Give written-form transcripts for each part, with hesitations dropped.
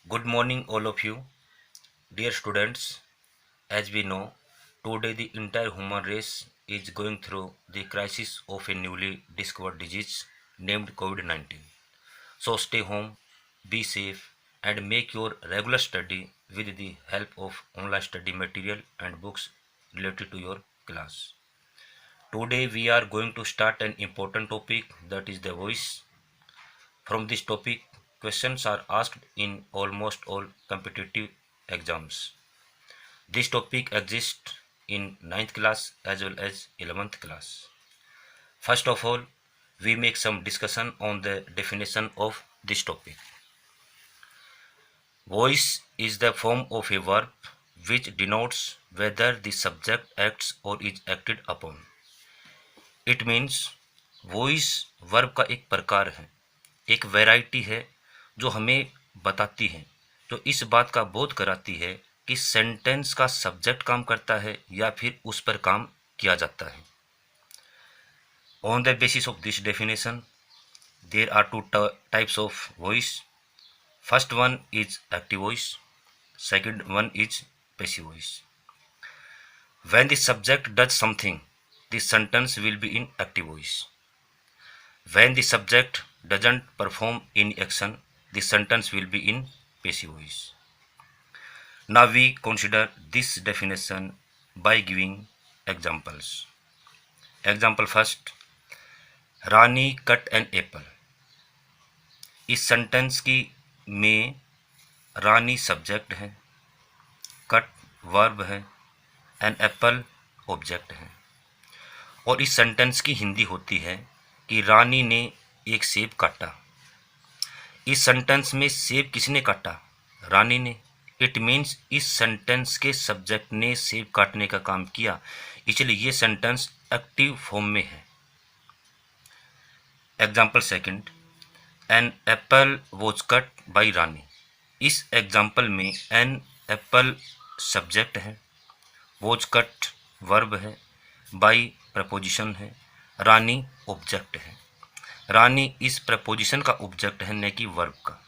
Good morning, all of you. Dear students, as we know, today the entire human race is going through the crisis of a newly discovered disease named COVID 19. So stay home, be safe, and make your regular study with the help of online study material and books related to your class. Today we are going to start an important topic, that is the voice. From this topic, questions are asked in almost all competitive exams. This topic exists in ninth class as well as 11th class. First of all, we make some discussion on the definition of this topic. Voice is the form of a verb which denotes whether the subject acts or is acted upon. It means voice verb का एक प्रकार है, एक variety है जो हमें बताती है, तो इस बात का बोध कराती है कि सेंटेंस का सब्जेक्ट काम करता है या फिर उस पर काम किया जाता है. On the basis of this definition, there are two types of voice. First one is active voice, second one is passive voice. When the subject does something, the sentence will be in active voice. When the subject doesn't perform any action, the sentence will be in passive voice. Now we consider this definition by giving examples. Example first, Rani cut an apple. इस sentence की में रानी subject है, cut verb है, an apple object है. और इस sentence की हिंदी होती है कि रानी ने एक सेब काटा. इस सेंटेंस में सेब किसने काटा? रानी ने. इट मीन्स इस सेंटेंस के सब्जेक्ट ने सेब काटने का काम किया, इसलिए ये सेंटेंस एक्टिव फॉर्म में है. Example second, an apple was cut by Rani. इस एग्जाम्पल में एन एप्पल सब्जेक्ट है, वॉज कट वर्ब है, बाई प्रपोजिशन है, रानी ऑब्जेक्ट है. रानी इस प्रपोजिशन का ऑब्जेक्ट है, न कि वर्ब का.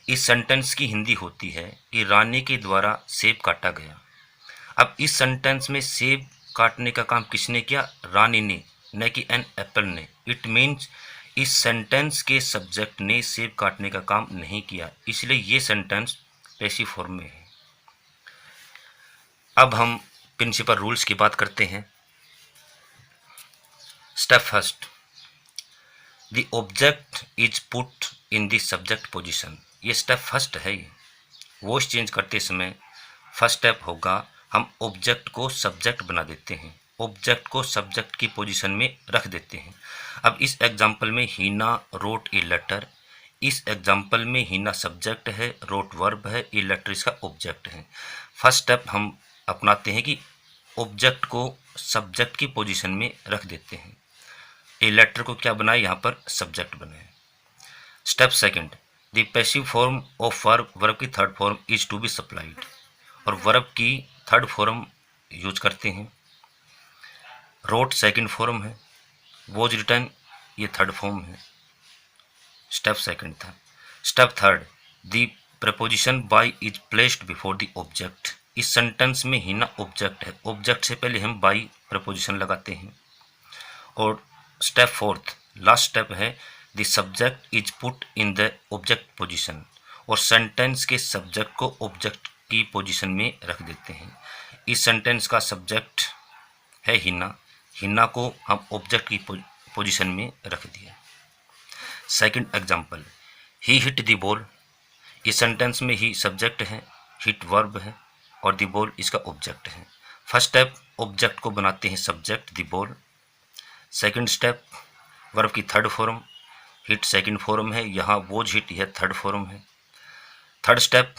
इस सेंटेंस की हिंदी होती है कि रानी के द्वारा सेब काटा गया. अब इस सेंटेंस में सेब काटने का काम किसने किया? रानी ने, न कि एन एप्पल ने. इट मीन्स इस सेंटेंस के सब्जेक्ट ने सेब काटने का काम नहीं किया, इसलिए ये सेंटेंस पैसिव फॉर्म में है. अब हम प्रिंसिपल रूल्स की बात करते हैं. Step first, the object is put in the subject position. ये स्टेप फर्स्ट है. ये वॉइस चेंज करते समय फर्स्ट स्टेप होगा, हम ऑब्जेक्ट को सब्जेक्ट बना देते हैं, ऑब्जेक्ट को सब्जेक्ट की पोजीशन में रख देते हैं. अब इस एग्जाम्पल में हीना रोट ए लेटर. इस एग्जाम्पल में हीना सब्जेक्ट है, रोट वर्ब है, ए लेटर इसका ऑब्जेक्ट है. फर्स्ट स्टेप हम अपनाते हैं कि ऑब्जेक्ट को सब्जेक्ट की पोजीशन में रख देते हैं. ए लेटर को क्या बनाए? यहाँ पर सब्जेक्ट बनाए. Step second, the passive form of verb, verb की third form is to be supplied. और वर्ब की थर्ड फॉर्म यूज करते हैं. रोट सेकंड फॉर्म है, वॉज रिटन ये थर्ड फॉर्म है. स्टेप सेकंड था. Step third, the preposition by is placed before the object. इस सेंटेंस में हीना ऑब्जेक्ट है, ऑब्जेक्ट से पहले हम बाय प्रपोजिशन लगाते हैं. और स्टेप फोर्थ, लास्ट स्टेप है, the subject is put in the object position. और सेंटेंस के सब्जेक्ट को ऑब्जेक्ट की पोजीशन में रख देते हैं. इस सेंटेंस का सब्जेक्ट है हीना, हीना को हम ऑब्जेक्ट की पोजीशन में रख दिया. Second example, he hit the ball. इस सेंटेंस में ही सब्जेक्ट है, हिट वर्ब है और द बॉल इसका ऑब्जेक्ट है. फर्स्ट स्टेप, ऑब्जेक्ट को बनाते हैं subject the ball. Second step, verb की third form, hit second form है, यहाँ वॉज हिट यह थर्ड फॉर्म है. Third step,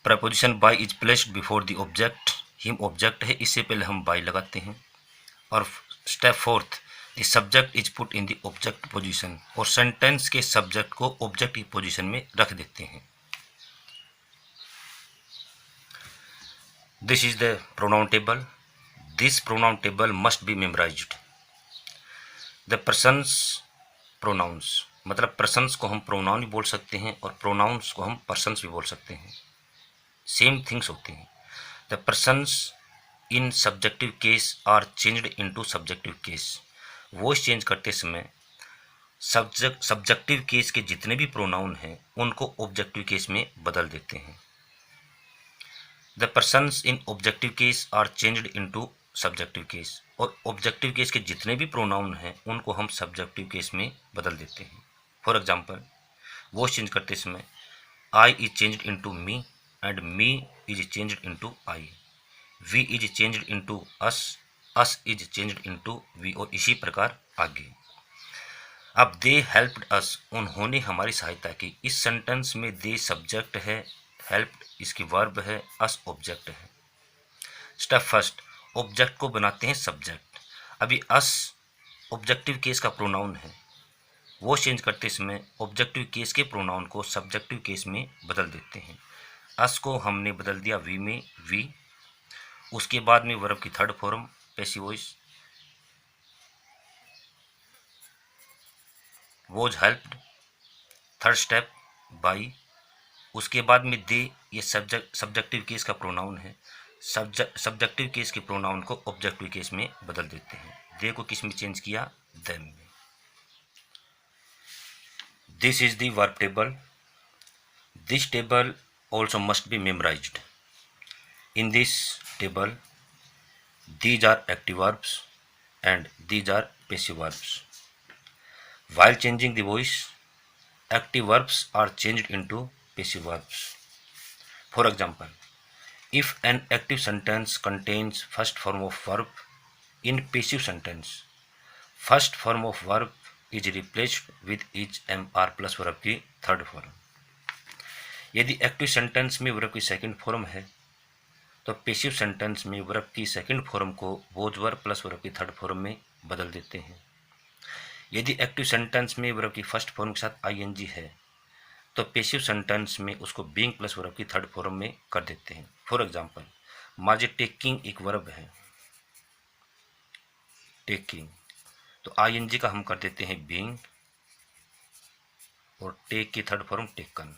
preposition by is placed before the object. Him object है, इससे पहले हम बाय लगाते हैं. और step fourth, the subject is put in the object position. और सेंटेंस के सब्जेक्ट को ऑब्जेक्ट की पोजीशन में रख देते हैं. This is the pronoun table. This pronoun table must be memorised. The person's pronouns. मतलब पर्सन्स को हम प्रोनाउन भी बोल सकते हैं और प्रोनाउंस को हम पर्सन्स भी बोल सकते हैं, सेम थिंग्स होते हैं। The persons in subjective case are changed into subjective case. Voice change करते समय सब्जेक्टिव केस के जितने भी प्रोनाउन हैं उनको ऑब्जेक्टिव केस में बदल देते हैं। The persons in objective case are changed into subjective case, और ऑब्जेक्टिव केस के जितने भी प्रोनाउन हैं उनको हम सब्जेक्टिव केस में बदल देते हैं। फॉर एग्जाम्पल, वॉइस चेंज करते समय I is changed into me and me is changed into I, we is changed into us is changed into we, और इसी प्रकार आगे। अब दे हेल्प्ड अस, उन्होंने हमारी सहायता की। इस सेंटेंस में दे सब्जेक्ट है, हेल्प्ड इसकी वर्ब है, अस ऑब्जेक्ट है। स्टेप फर्स्ट, ऑब्जेक्ट को बनाते हैं सब्जेक्ट। अभी अस ऑब्जेक्टिव केस का प्रोनाउन है, वो चेंज करते समय ऑब्जेक्टिव केस के प्रोनाउन को सब्जेक्टिव केस में बदल देते हैं। अस को हमने बदल दिया वी में, वी। उसके बाद में वर्ब की third form passive voice, was helped. Third step by. उसके बाद में दे, ये सब्जेक्टिव केस का प्रोनाउन है, सब्जेक्टिव केस के प्रोनाउन को ऑब्जेक्टिव केस में बदल देते हैं। दे को किस में चेंज किया, देम में। This is the verb table. This table also must be memorized. In this table, these are active verbs and these are passive verbs. While changing the voice, active verbs are changed into passive verbs. For example, if an active sentence contains first form of verb, in passive sentence, first form of verb is replaced with is am are plus verb की third form. यदि active sentence में verb की second form है तो passive sentence में verb की second form को was verb plus verb की थर्ड फॉर्म में बदल देते हैं। यदि एक्टिव सेंटेंस में वर्ब की फर्स्ट फॉर्म के साथ आईएनजी है तो पैसिव सेंटेंस में उसको बीइंग प्लस वर्ब की थर्ड फॉर्म में कर देते हैं। फॉर एग्जांपल, माजे टेकिंग एक वर्ब है, टेकिंग, तो आईएनजी का हम कर देते हैं बीइंग और टेक की थर्ड फॉर्म टेकन,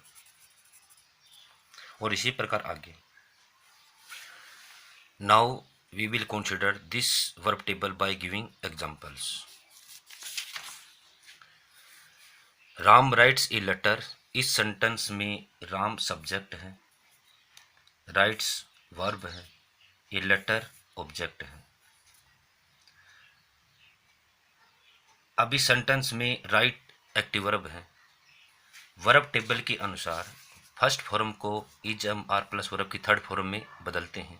और इसी प्रकार आगे। Now we will consider this verb table by giving examples. Ram writes a letter. इस सेंटेंस में राम सब्जेक्ट है, राइट्स वर्ब है, ए लेटर ऑब्जेक्ट है। अब इस सेंटेंस में राइट एक्टिव वर्ब है। वर्ब टेबल के अनुसार फर्स्ट फॉर्म को is am are plus verb की थर्ड फॉर्म में बदलते हैं।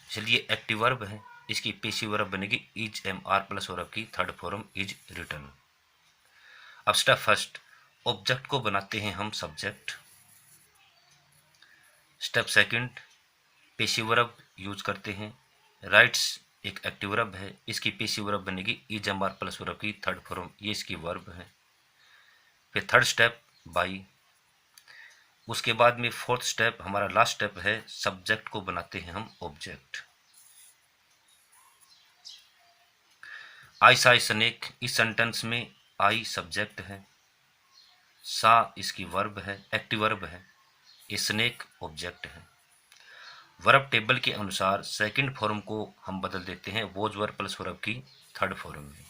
चलिए, एक्टिव वर्ब है, इसकी पैसिव वर्ब बनेगी is am are plus verb की थर्ड फॉर्म इज रिटर्न। अब स्टेप फर्स्ट, ऑब्जेक्ट को बनाते हैं हम subject. Step second, passive verb use करते हैं। राइट्स एक एक्टिव वर्ब है, इसकी पैसिव वर्ब बनेगी is am are plus verb की थर्ड फॉर्म, ये इसकी वर्ब है। फिर थर्ड स्टेप बाई। उसके बाद में फोर्थ स्टेप, हमारा लास्ट स्टेप है, सब्जेक्ट को बनाते हैं हम ऑब्जेक्ट। आई सा स्नेक। इस सेंटेंस में आई सब्जेक्ट है, सा इसकी वर्ब है, एक्टिव वर्ब है, स्नेक ऑब्जेक्ट है। वर्ब टेबल के अनुसार सेकंड फॉर्म को हम बदल देते हैं वोज वर्ब प्लस वर्ब की थर्ड फॉर्म में।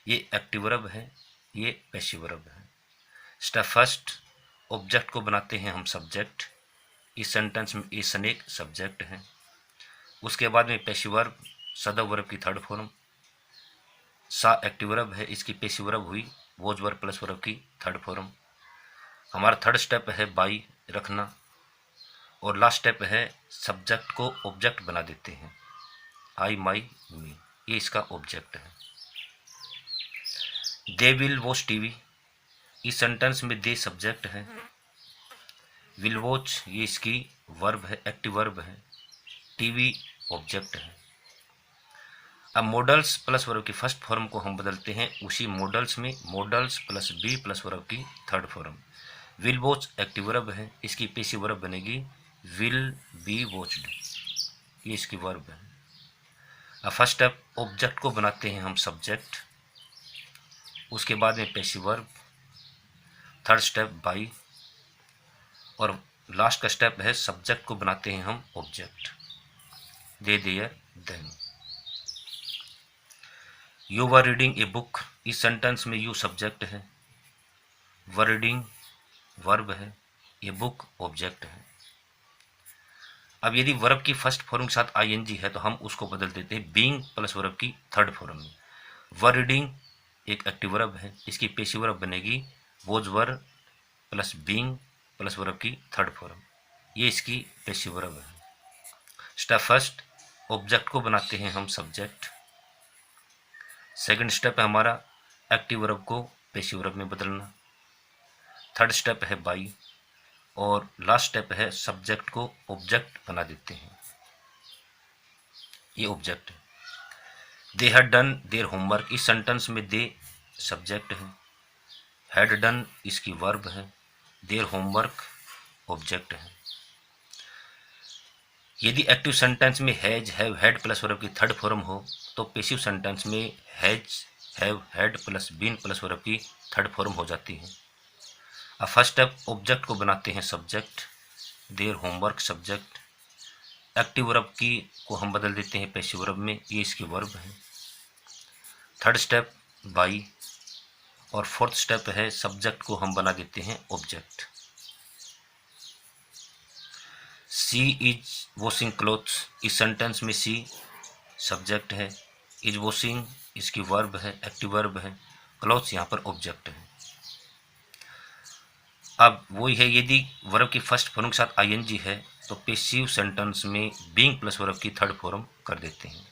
ये एक्टिव वर्ब है, ये पैसिव वर्ब है। स्टेप फर्स्ट, ऑब्जेक्ट को बनाते हैं हम सब्जेक्ट। इस सेंटेंस में ए स्नेक सब्जेक्ट है। उसके बाद में पैसिव वर्ब सदव वर्ब की थर्ड फॉर्म, सा एक्टिव वर्ब है, इसकी पैसिव वर्ब हुई वोज वर्ब प्लस वर्ब की थर्ड फॉर्म। हमारा थर्ड स्टेप है बाई रखना, और लास्ट स्टेप है सब्जेक्ट को ऑब्जेक्ट बना देते हैं, आई माई मी, ये इसका ऑब्जेक्ट है। They will watch TV. इस सेंटेंस में दे सब्जेक्ट है, विल वॉच ये इसकी वर्ब है, एक्टिव वर्ब है, टीवी ऑब्जेक्ट है। अब मॉडल्स प्लस वर्ब की फर्स्ट फॉर्म को हम बदलते हैं उसी मॉडल्स में, modals plus be plus verb की third form. Will watch active verb है, इसकी पैसिव वर्ब बनेगी विल बी वॉच्ड, ये इसकी वर्ब है। अब फर्स्ट स्टेप, ऑब्जेक्ट को बनाते हैं हम सब्जेक्ट। उसके बाद में passive verb, third step by, और लास्ट का स्टेप है सब्जेक्ट को बनाते हैं हम object, they, there, then. You were reading a book, इस सेंटेंस में यू सब्जेक्ट है, वर रीडिंग वर्ब है, ये बुक ऑब्जेक्ट है। अब यदि वर्ब की फर्स्ट फॉर्म के साथ आईएनजी है तो हम उसको बदल देते हैं बीइंग प्लस वर्ब की थर्ड फॉर्म में। वर रीडिंग एक एक्टिव वर्ब है, इसकी पैसिव वर्ब बनेगी was were plus being plus verb की थर्ड फॉर्म, ये इसकी पैसिव वर्ब है। स्टेप फर्स्ट, ऑब्जेक्ट को बनाते हैं हम सब्जेक्ट। सेकंड स्टेप है हमारा एक्टिव वर्ब को पैसिव वर्ब में बदलना। थर्ड स्टेप है बाई, और लास्ट स्टेप है सब्जेक्ट को ऑब्जेक्ट बना देते हैं, ये ऑब्जेक्ट है। They had done their homework, इस सेंटेंस में दे सब्जेक्ट है, हैड डन इसकी वर्ब है, देयर होमवर्क ऑब्जेक्ट है। यदि एक्टिव सेंटेंस में has, have, had plus verb की थर्ड फॉर्म हो तो पैसिव सेंटेंस में has, have, had plus been plus verb की थर्ड फॉर्म हो जाती है। अब फर्स्ट स्टेप, ऑब्जेक्ट को बनाते हैं subject, their homework subject, active verb की को हम बदल देते हैं पैसिव वर्ब में, ये इसकी वर्ब है। थर्ड स्टेप बाई, और फोर्थ स्टेप है सब्जेक्ट को हम बना देते हैं object. She is washing clothes, इस सेंटेंस में सी सब्जेक्ट है, इज वॉशिंग इसकी वर्ब है, एक्टिव वर्ब है, क्लोथ्स यहाँ पर ऑब्जेक्ट है। अब वही है, यदि वर्ब की फर्स्ट फॉर्म के साथ आईएनजी है तो पैसिव सेंटेंस में बीइंग प्लस वर्ब की थर्ड फॉर्म कर देते हैं।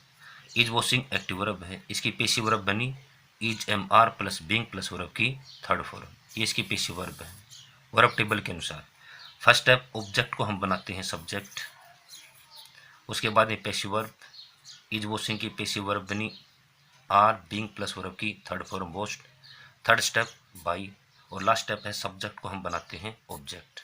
इज वॉशिंग एक्टिव वर्ब है, इसकी पैसिव वर्ब बनी is am are plus being plus verb की थर्ड फॉर्म, ये इसकी पैसिव वर्ब है वर्ब टेबल के अनुसार। फर्स्ट स्टेप, ऑब्जेक्ट को हम बनाते हैं सब्जेक्ट, उसके बाद में पैसिव वर्ब, इज वॉशिंग की पैसिव वर्ब बनी आर बीइंग प्लस वर्ब की third form washed. Third step by, और लास्ट स्टेप है सब्जेक्ट को हम बनाते हैं ऑब्जेक्ट।